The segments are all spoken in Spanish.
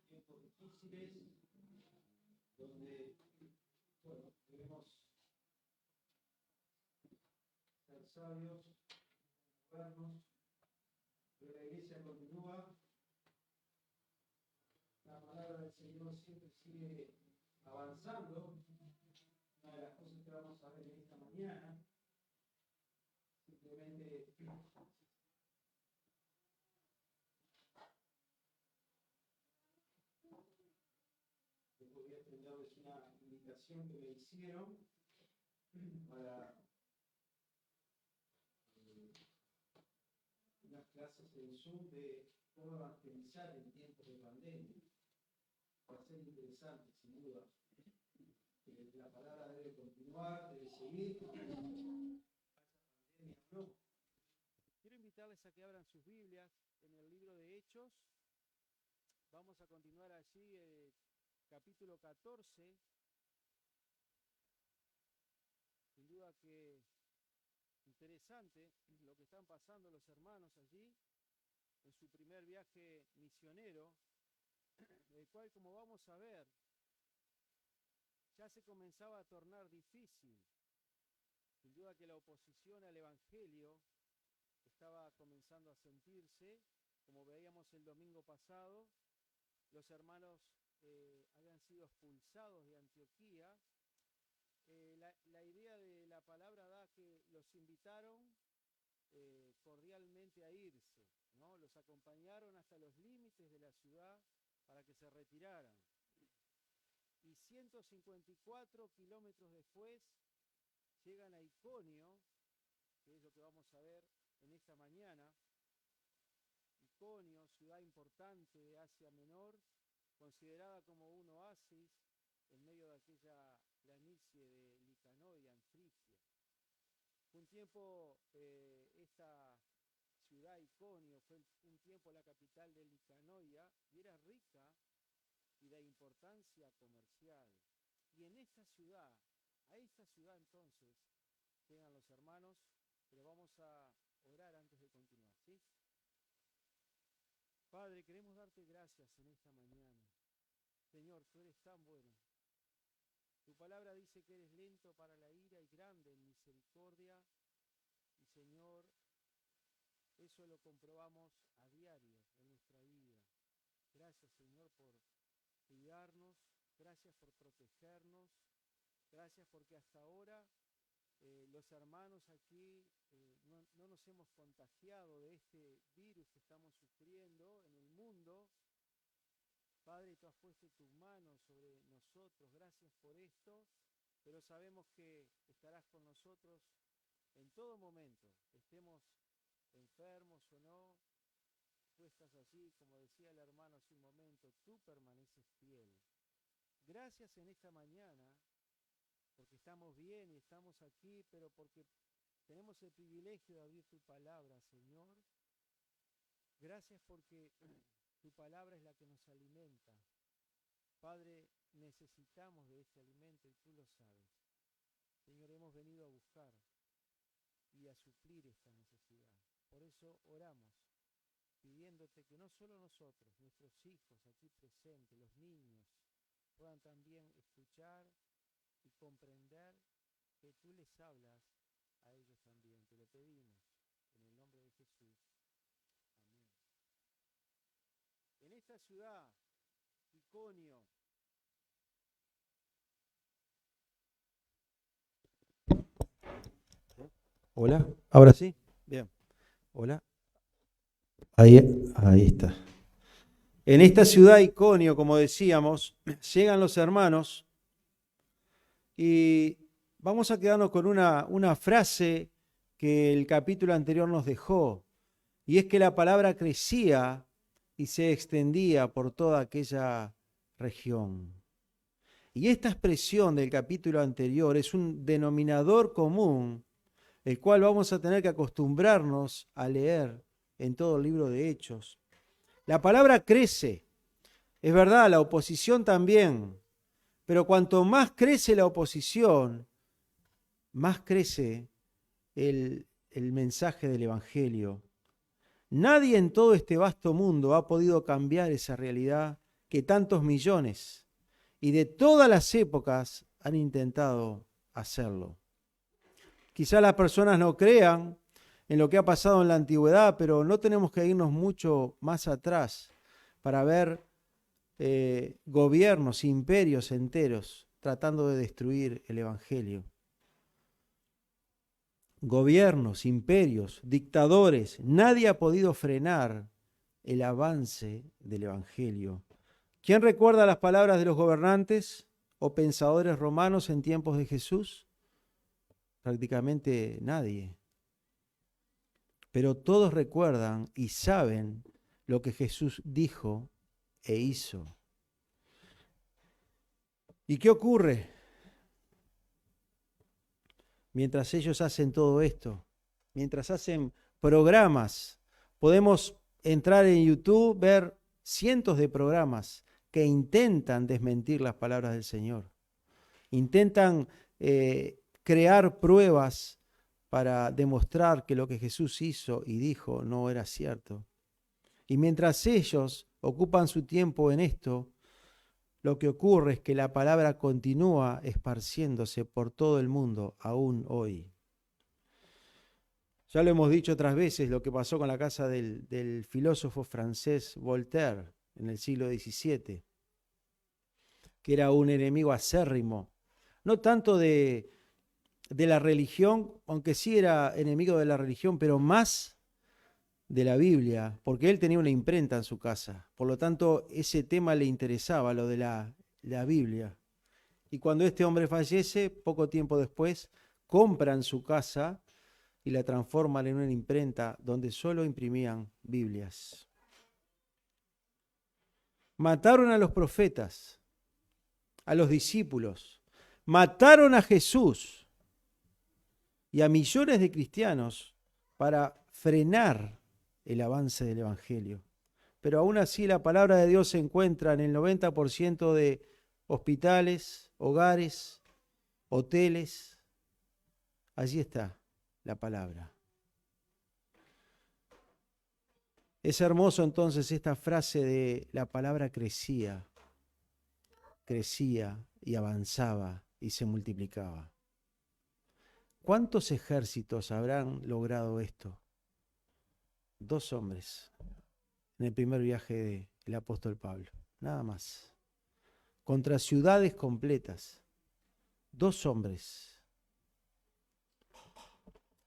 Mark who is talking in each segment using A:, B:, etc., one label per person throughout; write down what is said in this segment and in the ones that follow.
A: tiempos difíciles, donde, bueno, debemos ser sabios, movernos, pero la iglesia continúa, la palabra del Señor siempre sigue avanzando. Una de las cosas que vamos a ver en esta mañana, simplemente voy a extenderles una invitación que me hicieron para unas clases en Zoom de cómo evangelizar en tiempos de pandemia. Va a ser interesante, sin duda. La palabra debe continuar, debe seguir. No. Quiero invitarles a que abran sus Biblias en el libro de Hechos. Vamos a continuar allí, capítulo 14. Sin duda que interesante lo que están pasando los hermanos allí en su primer viaje misionero, el cual, como vamos a ver, ya se comenzaba a tornar difícil. Sin duda que la oposición al Evangelio estaba comenzando a sentirse, como veíamos el domingo pasado. Los hermanos habían sido expulsados de Antioquía. La idea de la palabra da que los invitaron cordialmente a irse, ¿no? Los acompañaron hasta los límites de la ciudad para que se retiraran. Y 154 kilómetros después llegan a Iconio, que es lo que vamos a ver en esta mañana. Iconio, ciudad importante de Asia Menor, considerada como un oasis en medio de aquella planicie de Licanoia en Frigia. Fue un tiempo, esta ciudad Iconio fue un tiempo la capital de Licanoia y era rica y de importancia comercial. Y en esta ciudad, a esta ciudad entonces, llegan los hermanos, pero vamos a orar antes de continuar, ¿sí? Padre, queremos darte gracias en esta mañana. Señor, tú eres tan bueno. Tu palabra dice que eres lento para la ira y grande en misericordia. Y Señor, eso lo comprobamos a diario en nuestra vida. Gracias, Señor, por cuidarnos. Gracias por protegernos. Gracias porque hasta ahora los hermanos aquí no nos hemos contagiado de este virus que estamos sufriendo en el mundo. Padre, tú has puesto tus manos sobre nosotros, gracias por esto, pero sabemos que estarás con nosotros en todo momento, estemos enfermos o no. Tú estás allí, como decía el hermano hace un momento, tú permaneces fiel. Gracias en esta mañana, porque estamos bien y estamos aquí, pero porque tenemos el privilegio de abrir tu palabra, Señor. Gracias porque tu palabra es la que nos alimenta. Padre, necesitamos de este alimento y tú lo sabes. Señor, hemos venido a buscar y a suplir esta necesidad. Por eso oramos, pidiéndote que no solo nosotros, nuestros hijos aquí presentes, los niños, puedan también escuchar y comprender que tú les hablas a ellos también. Te lo pedimos en el nombre de Jesús. Amén. En esta ciudad, Iconio, hola, ahora sí, bien, hola, ahí está. En esta ciudad, Iconio, como decíamos, llegan los hermanos y vamos a quedarnos con una frase que el capítulo anterior nos dejó, y es que la palabra crecía y se extendía por toda aquella región. Y esta expresión del capítulo anterior es un denominador común, el cual vamos a tener que acostumbrarnos a leer en todo el libro de Hechos. La palabra crece, es verdad, la oposición también, pero cuanto más crece la oposición, más crece el mensaje del Evangelio.
B: Nadie en todo este vasto mundo ha podido cambiar esa realidad que tantos millones y de todas las épocas han intentado hacerlo. Quizá las personas no crean en lo que ha pasado en la antigüedad, pero no tenemos que irnos mucho más atrás para ver gobiernos, imperios enteros tratando de destruir el Evangelio. Gobiernos, imperios, dictadores, nadie ha podido frenar el avance del Evangelio. ¿Quién recuerda las palabras de los gobernantes o pensadores romanos en tiempos de Jesús? Prácticamente nadie. Pero todos recuerdan y saben lo que Jesús dijo e hizo. ¿Y qué ocurre? Mientras ellos hacen todo esto, mientras hacen programas, podemos entrar en YouTube, ver cientos de programas que intentan desmentir las palabras del Señor. Intentan crear pruebas para demostrar que lo que Jesús hizo y dijo no era cierto. Y mientras ellos ocupan su tiempo en esto, lo que ocurre es que la palabra continúa esparciéndose por todo el mundo, aún hoy. Ya lo hemos dicho otras veces, lo que pasó con la casa del filósofo francés Voltaire en el siglo XVII, que era un enemigo acérrimo, no tanto de la religión, aunque sí era enemigo de la religión, pero más de la Biblia, porque él tenía una imprenta en su casa. Por lo tanto, ese tema le interesaba, lo de la Biblia. Y cuando este hombre fallece, poco tiempo después, compran su casa y la transforman en una imprenta donde solo imprimían Biblias. Mataron a los profetas, a los discípulos, mataron a Jesús y a millones de cristianos para frenar el avance del Evangelio. Pero aún así la palabra de Dios se encuentra en el 90% de hospitales, hogares, hoteles. Allí está la palabra. Es hermoso entonces esta frase de la palabra crecía y avanzaba y se multiplicaba. ¿Cuántos ejércitos habrán logrado esto? 2 hombres en el primer viaje del apóstol Pablo, nada más. Contra ciudades completas, 2 hombres.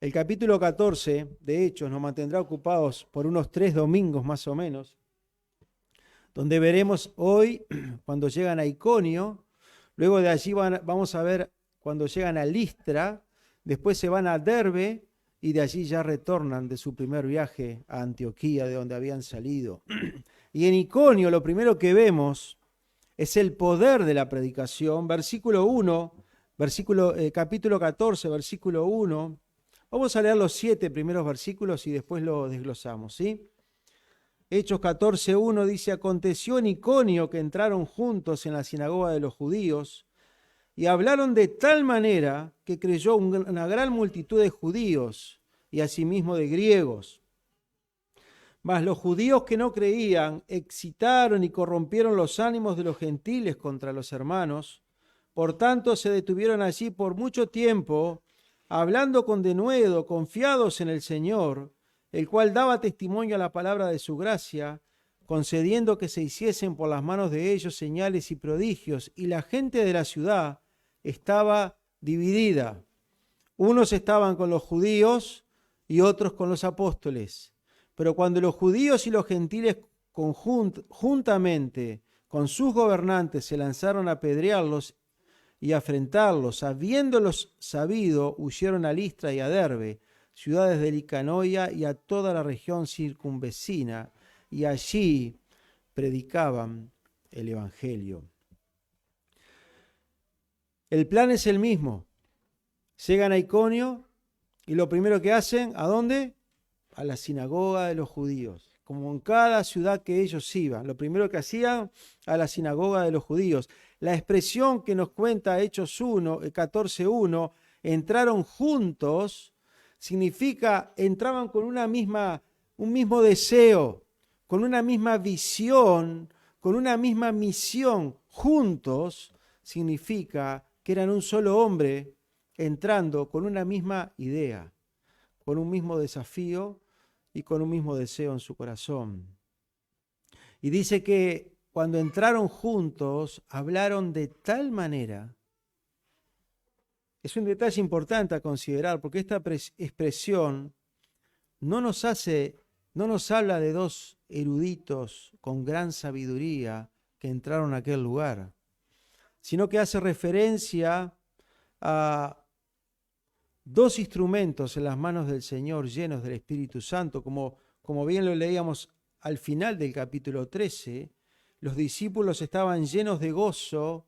B: El capítulo 14 de Hechos nos mantendrá ocupados por unos 3 domingos más o menos, donde veremos hoy cuando llegan a Iconio, luego de allí vamos a ver cuando llegan a Listra, después se van a Derbe, y de allí ya retornan de su primer viaje a Antioquía, de donde habían salido. Y en Iconio lo primero que vemos es el poder de la predicación. Capítulo 14, versículo 1. Vamos a leer los 7 primeros versículos y después lo desglosamos, ¿sí? Hechos 14:1 dice: aconteció en Iconio que entraron juntos en la sinagoga de los judíos y hablaron de tal manera que creyó una gran multitud de judíos y asimismo de griegos. Mas los judíos que no creían excitaron y corrompieron los ánimos de los gentiles contra los hermanos. Por tanto se detuvieron allí por mucho tiempo, hablando con denuedo, confiados en el Señor, el cual daba testimonio a la palabra de su gracia, concediendo que se hiciesen por las manos de ellos señales y prodigios, y la gente de la ciudad estaba dividida. Unos estaban con los judíos y otros con los apóstoles. Pero cuando los judíos y los gentiles juntamente con sus gobernantes se lanzaron a apedrearlos y a afrentarlos, habiéndolos sabido, huyeron a Listra y a Derbe, ciudades de Licanoia y a toda la región circunvecina, y allí predicaban el Evangelio. El plan es el mismo. Llegan a Iconio y lo primero que hacen, ¿a dónde? A la sinagoga de los judíos. Como en cada ciudad que ellos iban, lo primero que hacían, a la sinagoga de los judíos. La expresión que nos cuenta Hechos 14:1, entraron juntos, significa entraban con una misma un mismo deseo, con una misma visión, con una misma misión, juntos, significa que eran un solo hombre entrando con una misma idea, con un mismo desafío y con un mismo deseo en su corazón. Y dice que cuando entraron juntos, hablaron de tal manera. Es un detalle importante a considerar, porque esta expresión no nos habla de dos eruditos con gran sabiduría que entraron a aquel lugar, sino que hace referencia a dos instrumentos en las manos del Señor llenos del Espíritu Santo, como bien lo leíamos al final del capítulo 13, los discípulos estaban llenos de gozo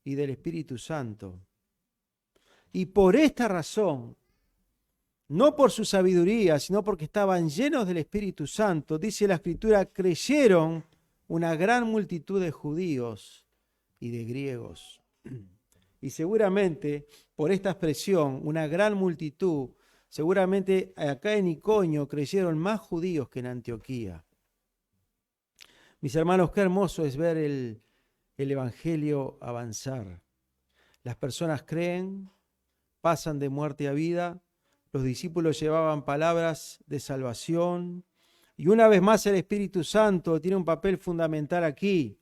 B: y del Espíritu Santo. Y por esta razón, no por su sabiduría, sino porque estaban llenos del Espíritu Santo, dice la Escritura, creyeron una gran multitud de judíos y de griegos. Y seguramente, por esta expresión, una gran multitud, seguramente acá en Iconio creyeron más judíos que en Antioquía. Mis hermanos, qué hermoso es ver el Evangelio avanzar. Las personas creen, pasan de muerte a vida, los discípulos llevaban palabras de salvación, y una vez más el Espíritu Santo tiene un papel fundamental aquí.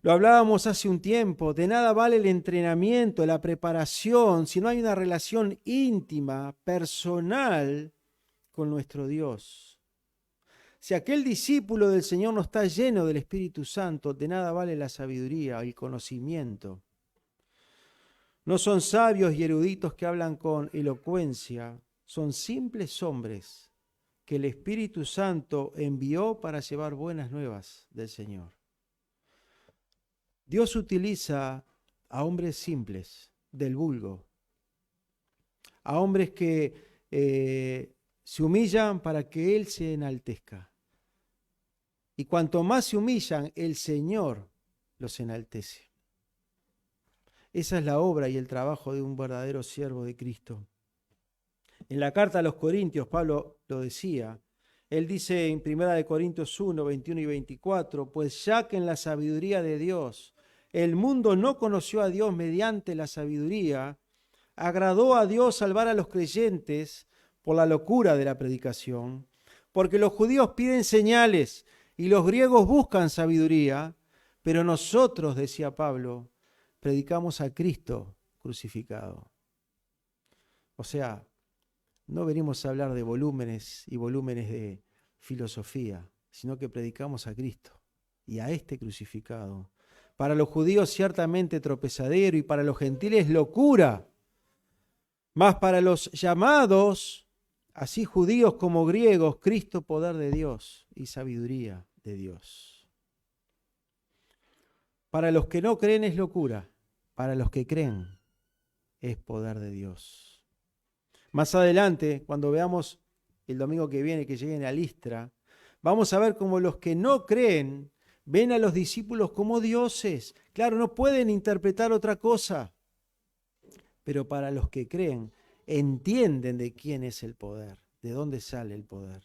B: Lo hablábamos hace un tiempo, de nada vale el entrenamiento, la preparación, si no hay una relación íntima, personal con nuestro Dios. Si aquel discípulo del Señor no está lleno del Espíritu Santo, de nada vale la sabiduría, el conocimiento. No son sabios y eruditos que hablan con elocuencia, son simples hombres que el Espíritu Santo envió para llevar buenas nuevas del Señor. Dios utiliza a hombres simples, del vulgo, a hombres que se humillan para que Él se enaltezca. Y cuanto más se humillan, el Señor los enaltece. Esa es la obra y el trabajo de un verdadero siervo de Cristo. En la carta a los Corintios, Pablo lo decía. Él dice en 1 Corintios 1, 21 y 24, pues ya que en la sabiduría de Dios el mundo no conoció a Dios mediante la sabiduría, agradó a Dios salvar a los creyentes por la locura de la predicación, porque los judíos piden señales y los griegos buscan sabiduría, pero nosotros, decía Pablo, predicamos a Cristo crucificado. O sea, no venimos a hablar de volúmenes y volúmenes de filosofía, sino que predicamos a Cristo y a este crucificado. Para los judíos ciertamente tropezadero y para los gentiles locura, mas para los llamados, así judíos como griegos, Cristo poder de Dios y sabiduría de Dios. Para los que no creen es locura, para los que creen es poder de Dios. Más adelante, cuando veamos el domingo que viene que lleguen a Listra, vamos a ver cómo los que no creen ven a los discípulos como dioses. Claro, no pueden interpretar otra cosa, pero para los que creen, entienden de quién es el poder, de dónde sale el poder.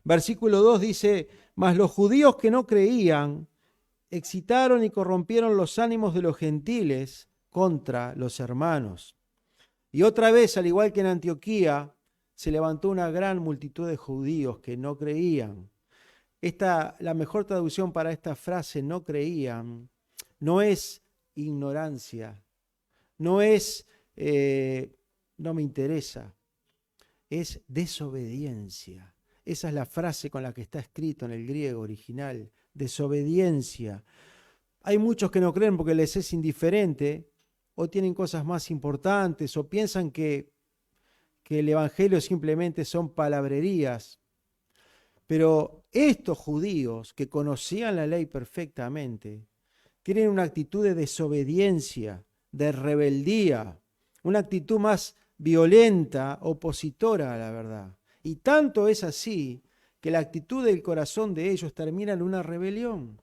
B: Versículo 2 dice, mas los judíos que no creían excitaron y corrompieron los ánimos de los gentiles contra los hermanos. Y otra vez, al igual que en Antioquía, se levantó una gran multitud de judíos que no creían. La mejor traducción para esta frase, no creían, no es ignorancia, no es no me interesa, es desobediencia. Esa es la frase con la que está escrito en el griego original, desobediencia. Hay muchos que no creen porque les es indiferente o tienen cosas más importantes o piensan que el evangelio simplemente son palabrerías. Pero estos judíos que conocían la ley perfectamente tienen una actitud de desobediencia, de rebeldía, una actitud más violenta, opositora a la verdad. Y tanto es así que la actitud del corazón de ellos termina en una rebelión,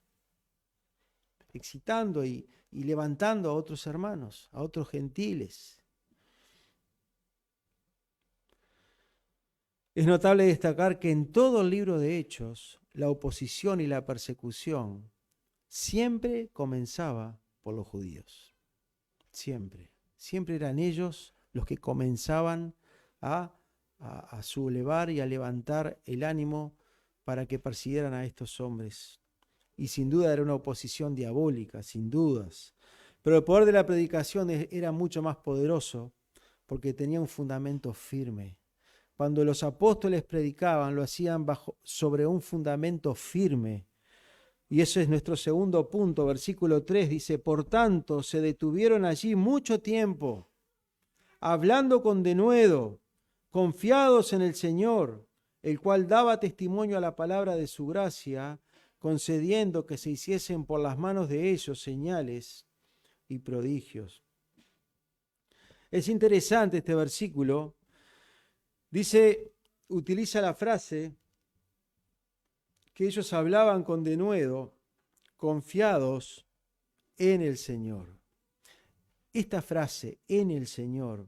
B: excitando y levantando a otros hermanos, a otros gentiles. Es notable destacar que en todo el libro de Hechos, la oposición y la persecución siempre comenzaba por los judíos. Siempre. Siempre eran ellos los que comenzaban a sublevar y a levantar el ánimo para que persiguieran a estos hombres. Y sin duda era una oposición diabólica, sin dudas. Pero el poder de la predicación era mucho más poderoso porque tenía un fundamento firme. Cuando los apóstoles predicaban, lo hacían sobre un fundamento firme. Y ese es nuestro segundo punto, versículo 3, dice, por tanto, se detuvieron allí mucho tiempo, hablando con denuedo, confiados en el Señor, el cual daba testimonio a la palabra de su gracia, concediendo que se hiciesen por las manos de ellos señales y prodigios. Es interesante este versículo. Dice, utiliza la frase que ellos hablaban con denuedo, confiados en el Señor. Esta frase, en el Señor,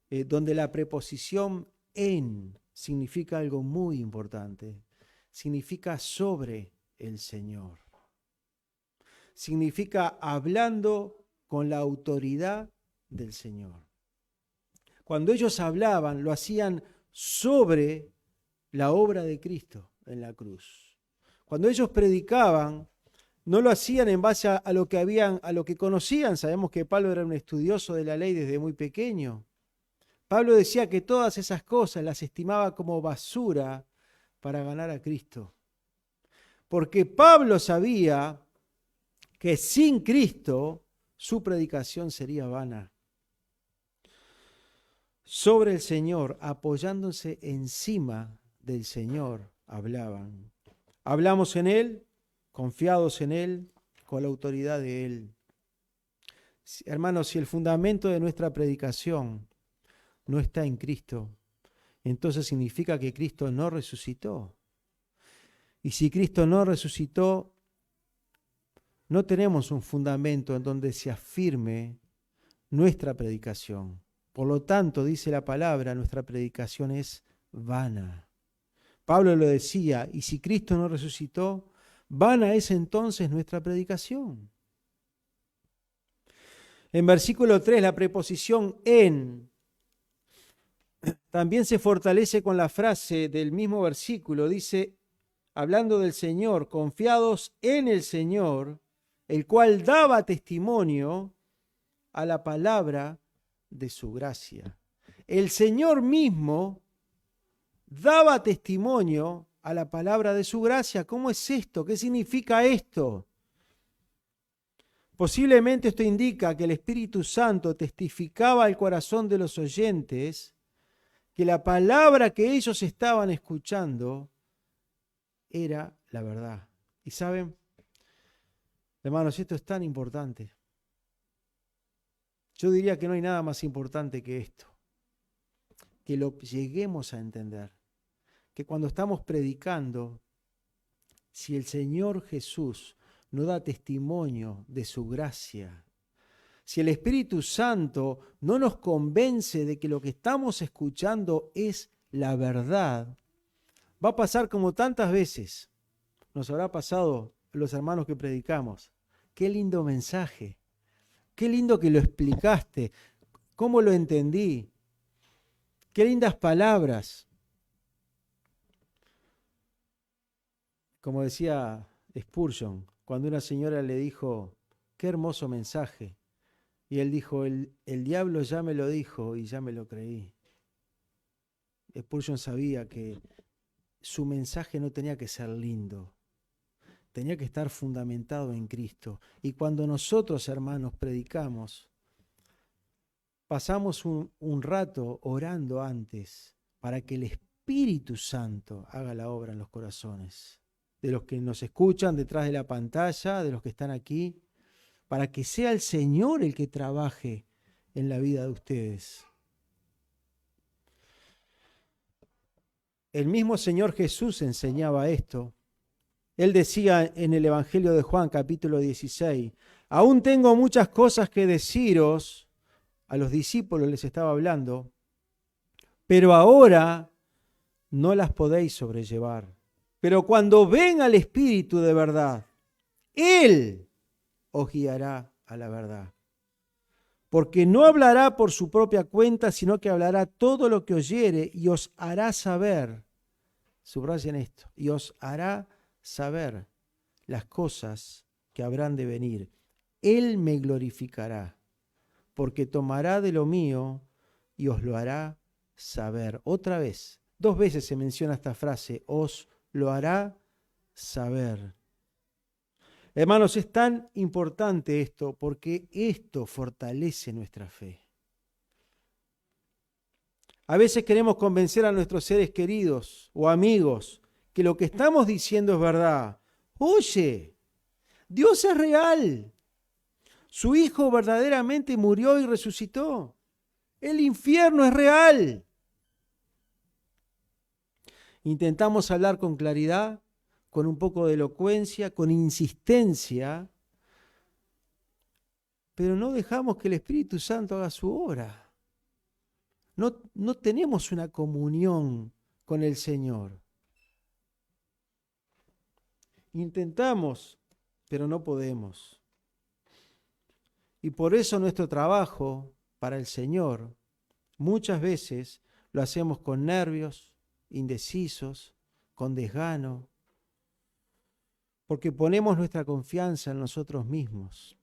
B: donde la preposición en significa algo muy importante, significa sobre el Señor. Significa hablando con la autoridad del Señor. Cuando ellos hablaban, lo hacían sobre la obra de Cristo en la cruz. Cuando ellos predicaban, no lo hacían en base a lo que conocían. Sabemos que Pablo era un estudioso de la ley desde muy pequeño. Pablo decía que todas esas cosas las estimaba como basura para ganar a Cristo. Porque Pablo sabía que sin Cristo su predicación sería vana. Sobre el Señor, apoyándose encima del Señor, hablaban. Hablamos en Él, confiados en Él, con la autoridad de Él. Hermanos, si el fundamento de nuestra predicación no está en Cristo, entonces significa que Cristo no resucitó. Y si Cristo no resucitó, no tenemos un fundamento en donde se afirme nuestra predicación. Por lo tanto, dice la palabra, nuestra predicación es vana. Pablo lo decía, y si Cristo no resucitó, vana es entonces nuestra predicación. En versículo 3, la preposición en también se fortalece con la frase del mismo versículo. Dice, hablando del Señor, confiados en el Señor, el cual daba testimonio a la palabra de su gracia. El Señor mismo daba testimonio a la palabra de su gracia. ¿Cómo es esto? ¿Qué significa esto? Posiblemente esto indica que el Espíritu Santo testificaba al corazón de los oyentes que la palabra que ellos estaban escuchando era la verdad. Y saben, hermanos, esto es tan importante. Yo diría que no hay nada más importante que esto, que lo lleguemos a entender, que cuando estamos predicando, si el Señor Jesús no da testimonio de su gracia, si el Espíritu Santo no nos convence de que lo que estamos escuchando es la verdad, va a pasar como tantas veces nos habrá pasado a los hermanos que predicamos. Qué lindo mensaje. Qué lindo que lo explicaste, cómo lo entendí, qué lindas palabras. Como decía Spurgeon, cuando una señora le dijo, qué hermoso mensaje, y él dijo, el diablo ya me lo dijo y ya me lo creí. Spurgeon sabía que su mensaje no tenía que ser lindo, tenía que estar fundamentado en Cristo. Y cuando nosotros, hermanos, predicamos, pasamos un rato orando antes para que el Espíritu Santo haga la obra en los corazones de los que nos escuchan detrás de la pantalla, de los que están aquí, para que sea el Señor el que trabaje en la vida de ustedes. El mismo Señor Jesús enseñaba esto. Él decía en el Evangelio de Juan, capítulo 16, aún tengo muchas cosas que deciros, a los discípulos les estaba hablando, pero ahora no las podéis sobrellevar. Pero cuando venga el Espíritu de verdad, Él os guiará a la verdad. Porque no hablará por su propia cuenta, sino que hablará todo lo que oyere y os hará saber, subrayen esto, y os hará saber las cosas que habrán de venir. Él me glorificará, porque tomará de lo mío y os lo hará saber. Otra vez, 2 veces se menciona esta frase, os lo hará saber. Hermanos, es tan importante esto porque esto fortalece nuestra fe. A veces queremos convencer a nuestros seres queridos o amigos que lo que estamos diciendo es verdad. Oye, Dios es real. Su Hijo verdaderamente murió y resucitó. El infierno es real. Intentamos hablar con claridad, con un poco de elocuencia, con insistencia, pero no dejamos que el Espíritu Santo haga su obra. No tenemos una comunión con el Señor. Intentamos, pero no podemos. Y por eso nuestro trabajo para el Señor muchas veces lo hacemos con nervios, indecisos, con desgano, porque ponemos nuestra confianza en nosotros mismos,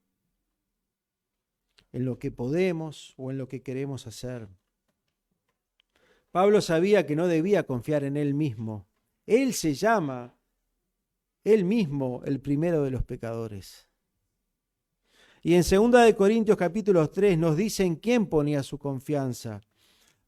B: en lo que podemos o en lo que queremos hacer. Pablo sabía que no debía confiar en él mismo. Él se llama, él mismo, el primero de los pecadores. Y en 2 Corintios capítulo 3 nos dice en quién ponía su confianza.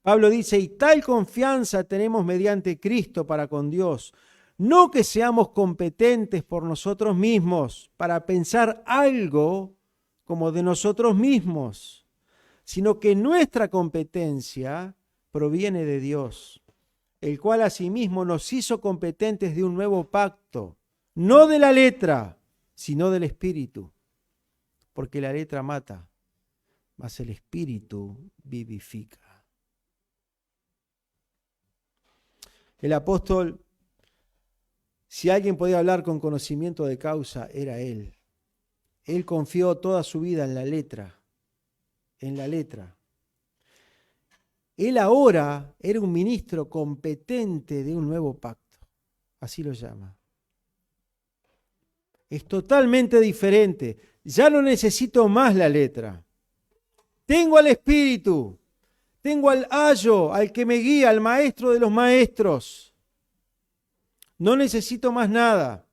B: Pablo dice, y tal confianza tenemos mediante Cristo para con Dios, no que seamos competentes por nosotros mismos para pensar algo como de nosotros mismos, sino que nuestra competencia proviene de Dios, el cual asimismo nos hizo competentes de un nuevo pacto, no de la letra, sino del Espíritu, porque la letra mata, mas el Espíritu vivifica. El apóstol, si alguien podía hablar con conocimiento de causa, era él. Él confió toda su vida en la letra, en la letra. Él ahora era un ministro competente de un nuevo pacto, así lo llama. Es totalmente diferente. Ya no necesito más la letra. Tengo al Espíritu, tengo al ayo, al que me guía, al maestro de los maestros. No necesito más nada.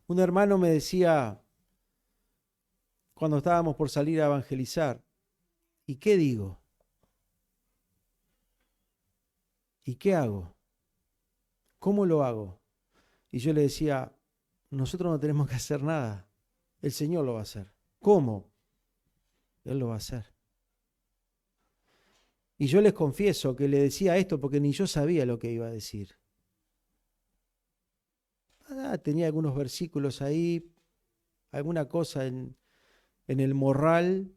B: Un hermano me decía, cuando estábamos por salir a evangelizar, ¿y qué digo? ¿Y qué hago? ¿Cómo lo hago? Y yo le decía, nosotros no tenemos que hacer nada. El Señor lo va a hacer. ¿Cómo? Él lo va a hacer. Y yo les confieso que le decía esto porque ni yo sabía lo que iba a decir. Tenía algunos versículos ahí, alguna cosa en el morral,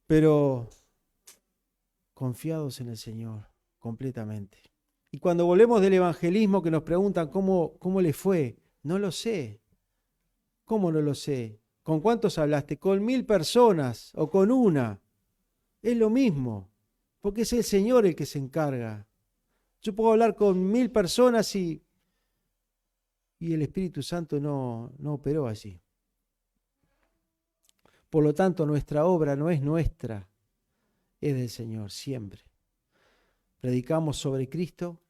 B: pero confiados en el Señor, completamente. Y cuando volvemos del evangelismo que nos preguntan cómo le fue, no lo sé. ¿Cómo no lo sé? ¿Con cuántos hablaste? ¿Con 1000 personas o con una? Es lo mismo, porque es el Señor el que se encarga. Yo puedo hablar con 1000 personas y el Espíritu Santo no operó allí. Por lo tanto, nuestra obra no es nuestra, es del Señor, siempre. Predicamos sobre Cristo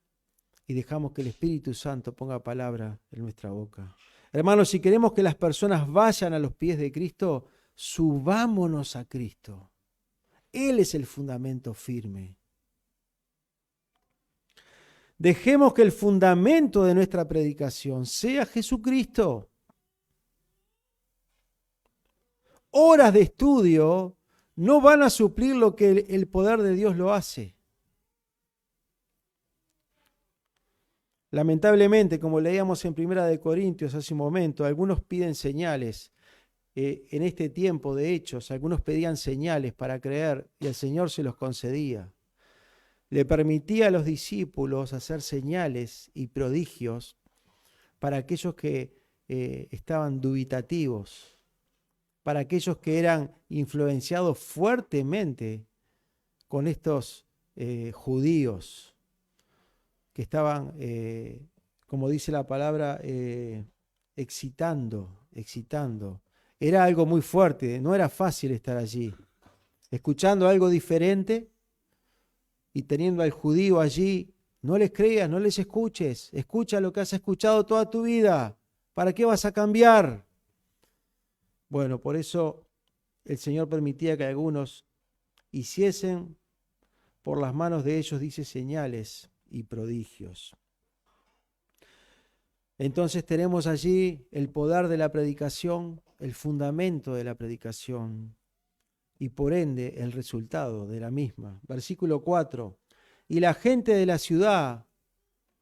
B: y dejamos que el Espíritu Santo ponga palabra en nuestra boca. Hermanos, si queremos que las personas vayan a los pies de Cristo, subámonos a Cristo. Él es el fundamento firme. Dejemos que el fundamento de nuestra predicación sea Jesucristo. Horas de estudio no van a suplir lo que el poder de Dios lo hace. Lamentablemente, como leíamos en 1 Corintios hace un momento, algunos piden señales. En este tiempo de Hechos, algunos pedían señales para creer y el Señor se los concedía. le permitía a los discípulos hacer señales y prodigios para aquellos que estaban dubitativos, para aquellos que eran influenciados fuertemente con estos judíos que estaban, como dice la palabra, excitando. Era algo muy fuerte, no era fácil estar allí, escuchando algo diferente y teniendo al judío allí. No les creas, no les escuches, escucha lo que has escuchado toda tu vida. ¿Para qué vas a cambiar? Bueno, por eso el Señor permitía que algunos hiciesen por las manos de ellos, dice, señales y prodigios. Entonces tenemos allí el poder de la predicación, el fundamento de la predicación y por ende el resultado de la misma. Versículo 4. Y la gente de la ciudad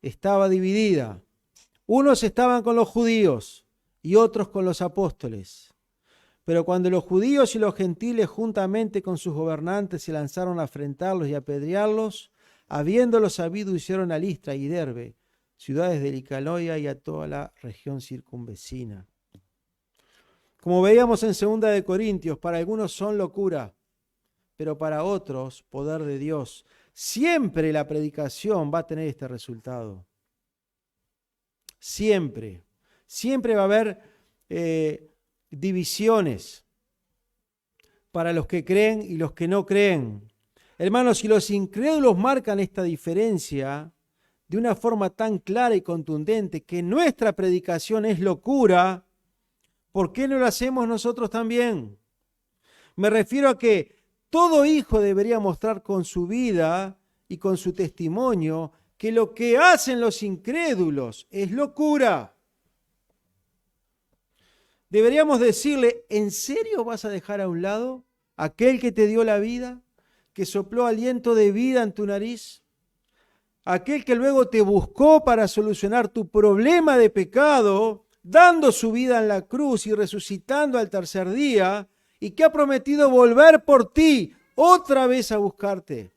B: estaba dividida. Unos estaban con los judíos y otros con los apóstoles. Pero cuando los judíos y los gentiles juntamente con sus gobernantes se lanzaron a afrentarlos y a apedrearlos, habiéndolo sabido, hicieron a Listra y Derbe, ciudades de Licaonia y a toda la región circunvecina. Como veíamos en 2 de Corintios, para algunos son locura, pero para otros poder de Dios. Siempre la predicación va a tener este resultado. Siempre va a haber divisiones para los que creen y los que no creen. Hermanos, si los incrédulos marcan esta diferencia de una forma tan clara y contundente que nuestra predicación es locura, ¿por qué no lo hacemos nosotros también? Me refiero a que todo hijo debería mostrar con su vida y con su testimonio que lo que hacen los incrédulos es locura. Deberíamos decirle, ¿en serio vas a dejar a un lado aquel que te dio la vida, que sopló aliento de vida en tu nariz? Aquel que luego te buscó para solucionar tu problema de pecado, dando su vida en la cruz y resucitando al tercer día, y que ha prometido volver por ti otra vez a buscarte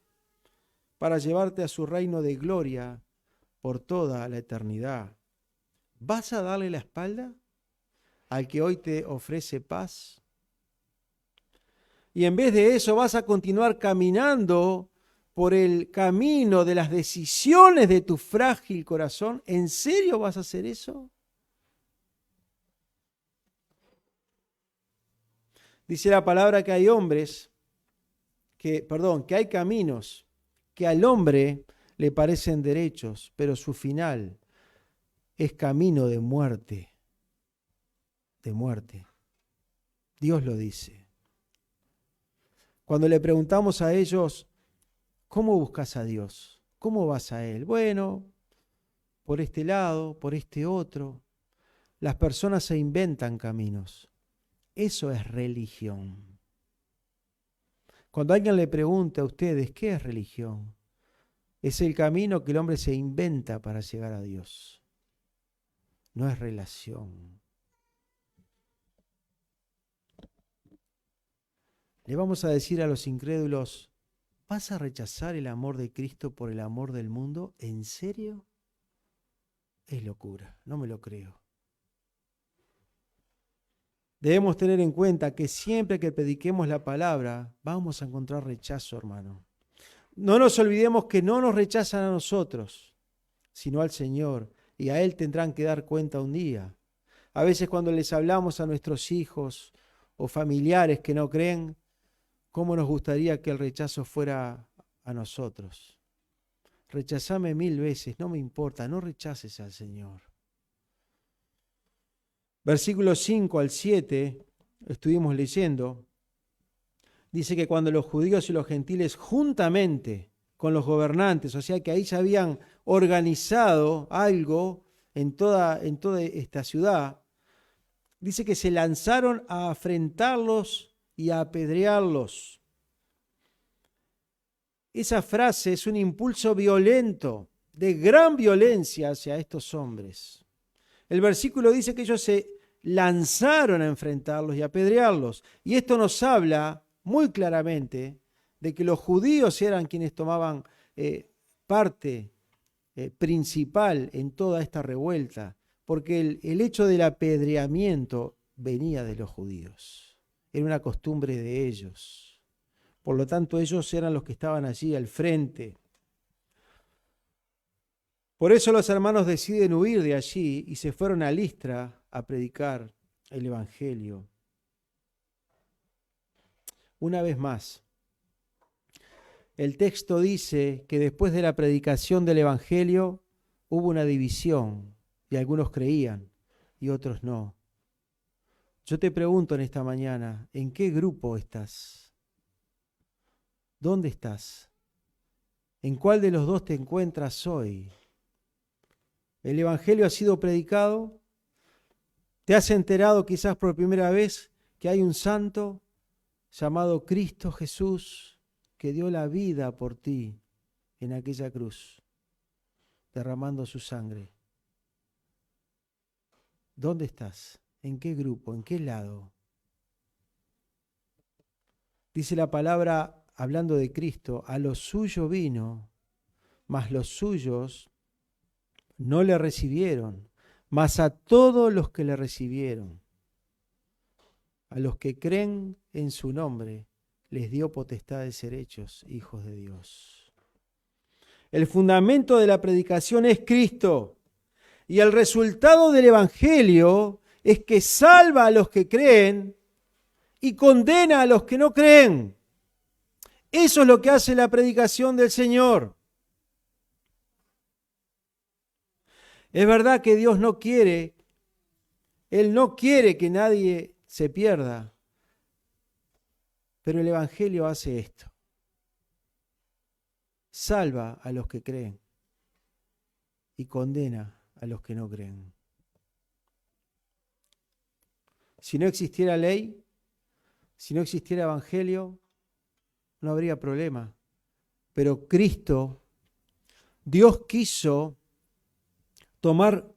B: para llevarte a su reino de gloria por toda la eternidad. ¿Vas a darle la espalda al que hoy te ofrece paz? Y en vez de eso vas a continuar caminando por el camino de las decisiones de tu frágil corazón. ¿En serio vas a hacer eso? Dice la palabra que hay que hay caminos que al hombre le parecen derechos, pero su final es camino de muerte. De muerte. Dios lo dice. Cuando le preguntamos a ellos, ¿cómo buscas a Dios? ¿Cómo vas a Él? Bueno, por este lado, por este otro. Las personas se inventan caminos. Eso es religión. Cuando alguien le pregunta a ustedes, ¿qué es religión? Es el camino que el hombre se inventa para llegar a Dios. No es relación. Le vamos a decir a los incrédulos, ¿vas a rechazar el amor de Cristo por el amor del mundo? ¿En serio? Es locura, no me lo creo. Debemos tener en cuenta que siempre que prediquemos la palabra, vamos a encontrar rechazo, hermano. No nos olvidemos que no nos rechazan a nosotros, sino al Señor, y a Él tendrán que dar cuenta un día. A veces cuando les hablamos a nuestros hijos o familiares que no creen, ¿cómo nos gustaría que el rechazo fuera a nosotros? Rechazame 1000 veces, no me importa, no rechaces al Señor. Versículos 5 al 7, estuvimos leyendo, dice que cuando los judíos y los gentiles juntamente con los gobernantes, o sea que ahí ya habían organizado algo en toda esta ciudad, dice que se lanzaron a afrentarlos y a apedrearlos. Esa frase es un impulso violento, de gran violencia hacia estos hombres. El versículo dice que ellos se lanzaron a enfrentarlos y a apedrearlos. Y esto nos habla muy claramente de que los judíos eran quienes tomaban parte principal en toda esta revuelta, porque el hecho del apedreamiento venía de los judíos, era una costumbre de ellos. Por lo tanto, ellos eran los que estaban allí al frente. Por eso los hermanos deciden huir de allí y se fueron a Listra a predicar el Evangelio. Una vez más, el texto dice que después de la predicación del Evangelio hubo una división y algunos creían y otros no. Yo te pregunto en esta mañana, ¿en qué grupo estás? ¿Dónde estás? ¿En cuál de los dos te encuentras hoy? ¿El Evangelio ha sido predicado? ¿Te has enterado quizás por primera vez que hay un santo llamado Cristo Jesús que dio la vida por ti en aquella cruz, derramando su sangre? ¿Dónde estás? ¿En qué grupo? ¿En qué lado? Dice la palabra, hablando de Cristo, a lo suyo vino, mas los suyos no le recibieron, mas a todos los que le recibieron, a los que creen en su nombre, les dio potestad de ser hechos hijos de Dios. El fundamento de la predicación es Cristo, y el resultado del Evangelio es que salva a los que creen y condena a los que no creen. Eso es lo que hace la predicación del Señor. Es verdad que Dios no quiere, Él no quiere que nadie se pierda, pero el Evangelio hace esto. Salva a los que creen y condena a los que no creen. Si no existiera ley, si no existiera Evangelio, no habría problema. Pero Cristo, Dios quiso tomar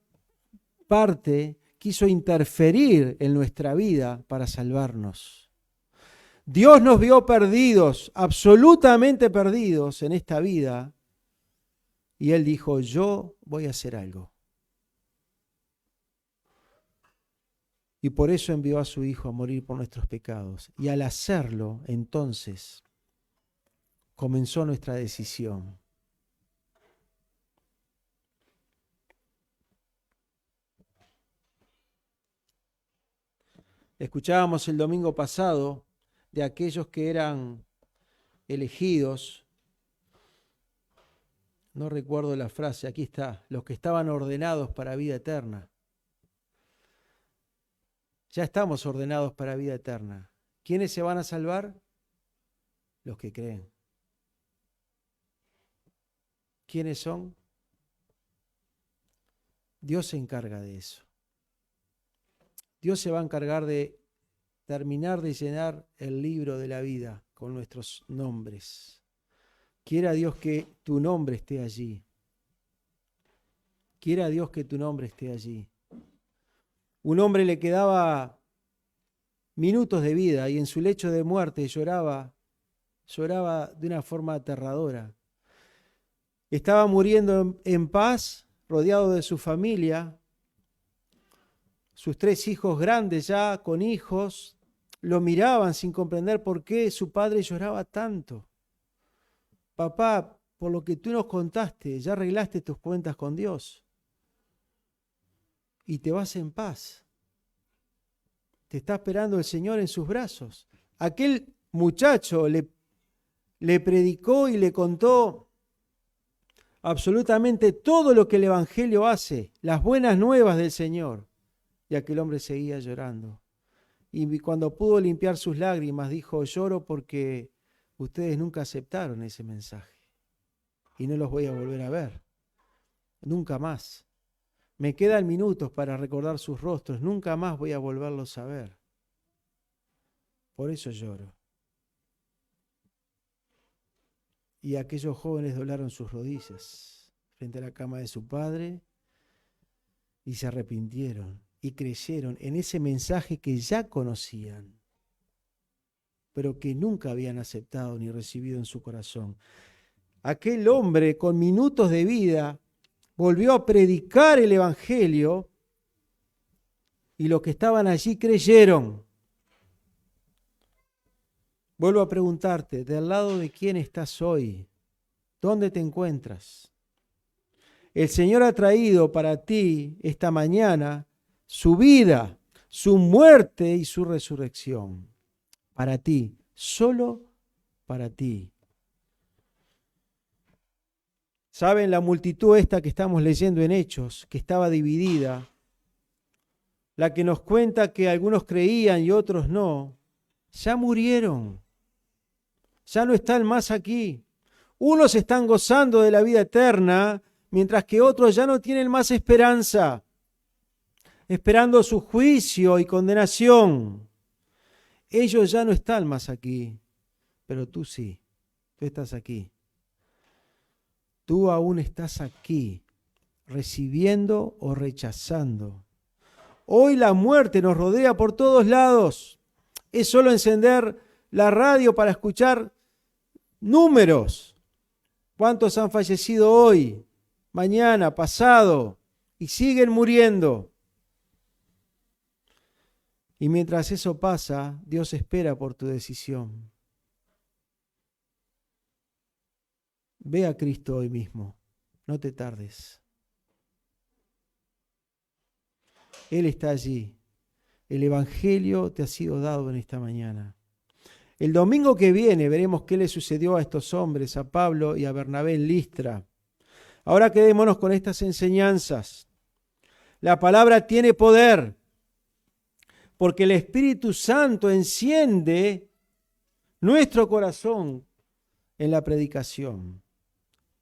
B: parte, quiso interferir en nuestra vida para salvarnos. Dios nos vio perdidos, absolutamente perdidos en esta vida, y Él dijo, yo voy a hacer algo. Y por eso envió a su Hijo a morir por nuestros pecados. Y al hacerlo, entonces, comenzó nuestra decisión. Escuchábamos el domingo pasado de aquellos que eran elegidos. No recuerdo la frase, aquí está, los que estaban ordenados para vida eterna. Ya estamos ordenados para vida eterna. ¿Quiénes se van a salvar? Los que creen. ¿Quiénes son? Dios se encarga de eso. Dios se va a encargar de terminar de llenar el libro de la vida con nuestros nombres. Quiera Dios que tu nombre esté allí. Quiera Dios que tu nombre esté allí. Un hombre le quedaba minutos de vida y en su lecho de muerte lloraba de una forma aterradora. Estaba muriendo en paz, rodeado de su familia, sus 3 hijos grandes ya, con hijos, lo miraban sin comprender por qué su padre lloraba tanto. Papá, por lo que tú nos contaste, ya arreglaste tus cuentas con Dios y te vas en paz. Te está esperando el Señor en sus brazos. Aquel muchacho le predicó y le contó absolutamente todo lo que el Evangelio hace, las buenas nuevas del Señor. Y aquel hombre seguía llorando. Y cuando pudo limpiar sus lágrimas, dijo, lloro porque ustedes nunca aceptaron ese mensaje. Y no los voy a volver a ver. Nunca más. Me quedan minutos para recordar sus rostros. Nunca más voy a volverlos a ver. Por eso lloro. Y aquellos jóvenes doblaron sus rodillas frente a la cama de su padre y se arrepintieron y creyeron en ese mensaje que ya conocían, pero que nunca habían aceptado ni recibido en su corazón. aquel hombre con minutos de vida volvió a predicar el Evangelio y los que estaban allí creyeron. Vuelvo a preguntarte, ¿del lado de quién estás hoy? ¿Dónde te encuentras? El Señor ha traído para ti esta mañana su vida, su muerte y su resurrección. Para ti, solo para ti. ¿Saben la multitud esta que estamos leyendo en Hechos, que estaba dividida? La que nos cuenta que algunos creían y otros no, ya murieron. Ya no están más aquí. Unos están gozando de la vida eterna, mientras que otros ya no tienen más esperanza, esperando su juicio y condenación. Ellos ya no están más aquí, pero tú sí, tú estás aquí. Tú aún estás aquí, recibiendo o rechazando. Hoy la muerte nos rodea por todos lados. Es solo encender la radio para escuchar números. ¿Cuántos han fallecido hoy, mañana, pasado y siguen muriendo? Y mientras eso pasa, Dios espera por tu decisión. Ve a Cristo hoy mismo, no te tardes. Él está allí. El Evangelio te ha sido dado en esta mañana. El domingo que viene veremos qué le sucedió a estos hombres, a Pablo y a Bernabé en Listra. Ahora quedémonos con estas enseñanzas. La palabra tiene poder, porque el Espíritu Santo enciende nuestro corazón en la predicación.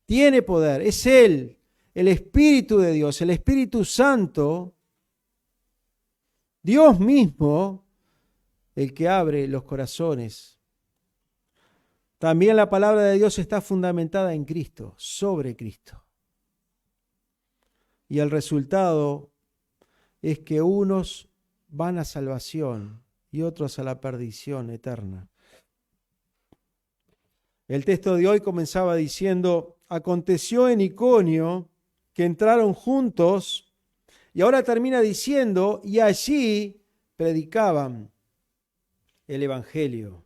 B: Tiene poder, es Él, el Espíritu de Dios, el Espíritu Santo, Dios mismo, el que abre los corazones. También la palabra de Dios está fundamentada en Cristo, sobre Cristo. Y el resultado es que unos van a salvación y otros a la perdición eterna. El texto de hoy comenzaba diciendo, aconteció en Iconio que entraron juntos, y ahora termina diciendo, y allí predicaban el Evangelio.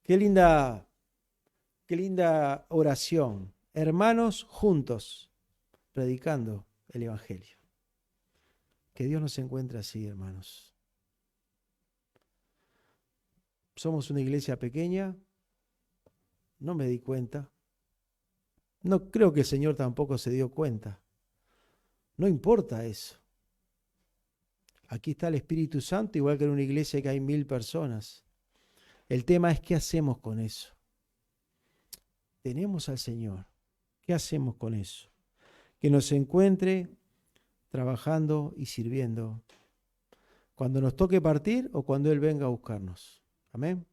B: Qué linda oración. Hermanos juntos, predicando el Evangelio. Que Dios nos encuentre así, hermanos. Somos una iglesia pequeña, no me di cuenta. No creo que el Señor tampoco se dio cuenta. No importa eso. Aquí está el Espíritu Santo, igual que en una iglesia que hay 1000 personas. El tema es qué hacemos con eso. Tenemos al Señor. ¿Qué hacemos con eso? Que nos encuentre trabajando y sirviendo cuando nos toque partir o cuando Él venga a buscarnos. Amén.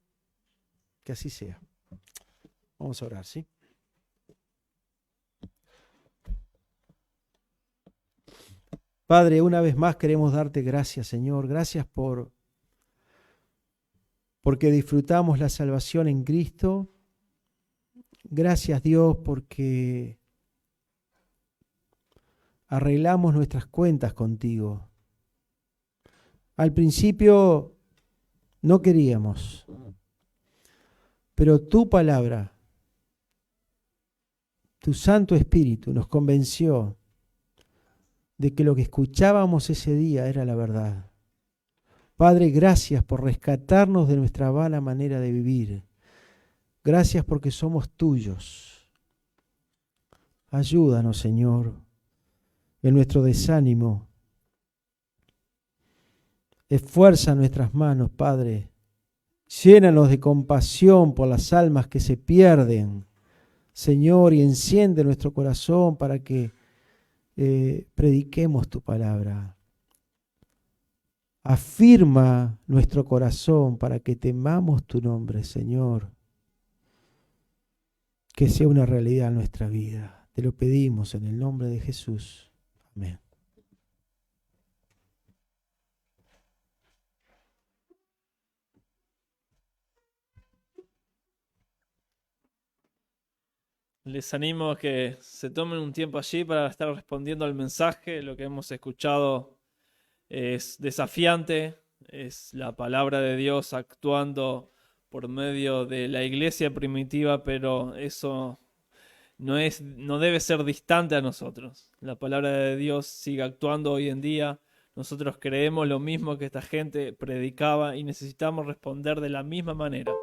B: Que así sea. Vamos a orar, ¿sí? Padre, una vez más queremos darte gracias, Señor. Gracias porque disfrutamos la salvación en Cristo. Gracias, Dios, porque arreglamos nuestras cuentas contigo. Al principio no queríamos, pero tu palabra, tu Santo Espíritu nos convenció de que lo que escuchábamos ese día era la verdad. Padre, gracias por rescatarnos de nuestra vana manera de vivir. Gracias porque somos tuyos. Ayúdanos, Señor, en nuestro desánimo. Esfuerza nuestras manos, Padre. Llénanos de compasión por las almas que se pierden, Señor, y enciende nuestro corazón para que prediquemos tu palabra. Afirma nuestro corazón para que temamos tu nombre, Señor. Que sea una realidad en nuestra vida. Te lo pedimos en el nombre de Jesús. Amén.
C: Les animo a que se tomen un tiempo allí para estar respondiendo al mensaje. Lo que hemos escuchado es desafiante, es la palabra de Dios actuando por medio de la iglesia primitiva, pero eso no debe ser distante a nosotros. La palabra de Dios sigue actuando hoy en día. Nosotros creemos lo mismo que esta gente predicaba y necesitamos responder de la misma manera.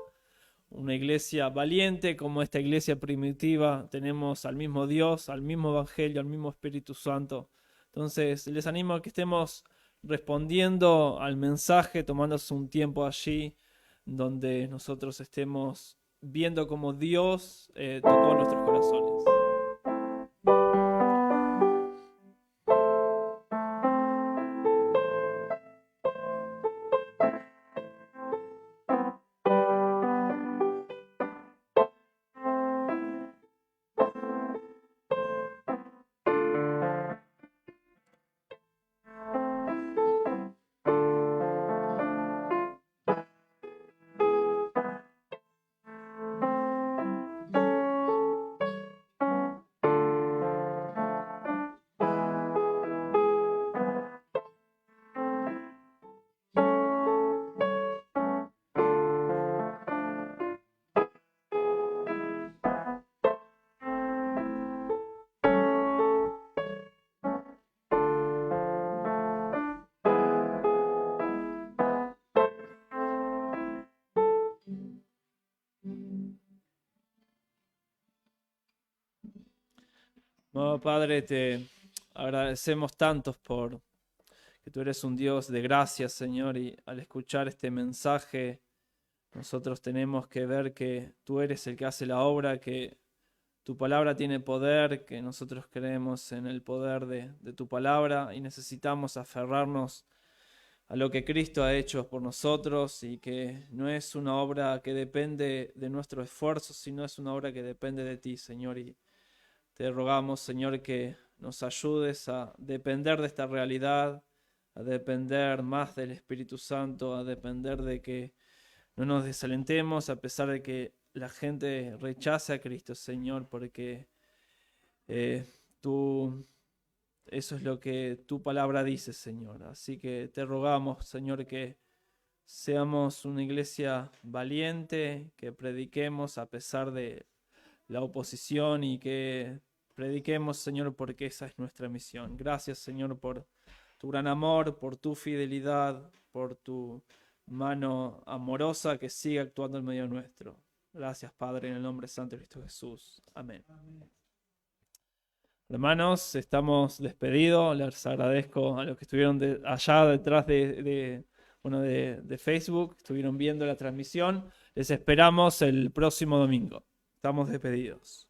C: Una iglesia valiente como esta iglesia primitiva, tenemos al mismo Dios, al mismo Evangelio, al mismo Espíritu Santo. Entonces les animo a que estemos respondiendo al mensaje, tomándose un tiempo allí donde nosotros estemos viendo cómo Dios tocó nuestros corazones. Oh, Padre, te agradecemos tantos por que tú eres un Dios de gracia, Señor, y al escuchar este mensaje, nosotros tenemos que ver que tú eres el que hace la obra, que tu palabra tiene poder, que nosotros creemos en el poder de tu palabra y necesitamos aferrarnos a lo que Cristo ha hecho por nosotros y que no es una obra que depende de nuestro esfuerzo, sino es una obra que depende de ti, Señor. Y te rogamos, Señor, que nos ayudes a depender de esta realidad, a depender más del Espíritu Santo, a depender de que no nos desalentemos a pesar de que la gente rechace a Cristo, Señor, porque eso es lo que tu palabra dice, Señor. Así que te rogamos, Señor, que seamos una iglesia valiente, que prediquemos a pesar de la oposición y que prediquemos, Señor, porque esa es nuestra misión. Gracias, Señor, por tu gran amor, por tu fidelidad, por tu mano amorosa que sigue actuando en medio nuestro. Gracias, Padre, en el nombre santo de Cristo Jesús. Amén. Hermanos, estamos despedidos. Les agradezco a los que estuvieron allá detrás de Facebook, estuvieron viendo la transmisión. Les esperamos el próximo domingo. Estamos despedidos.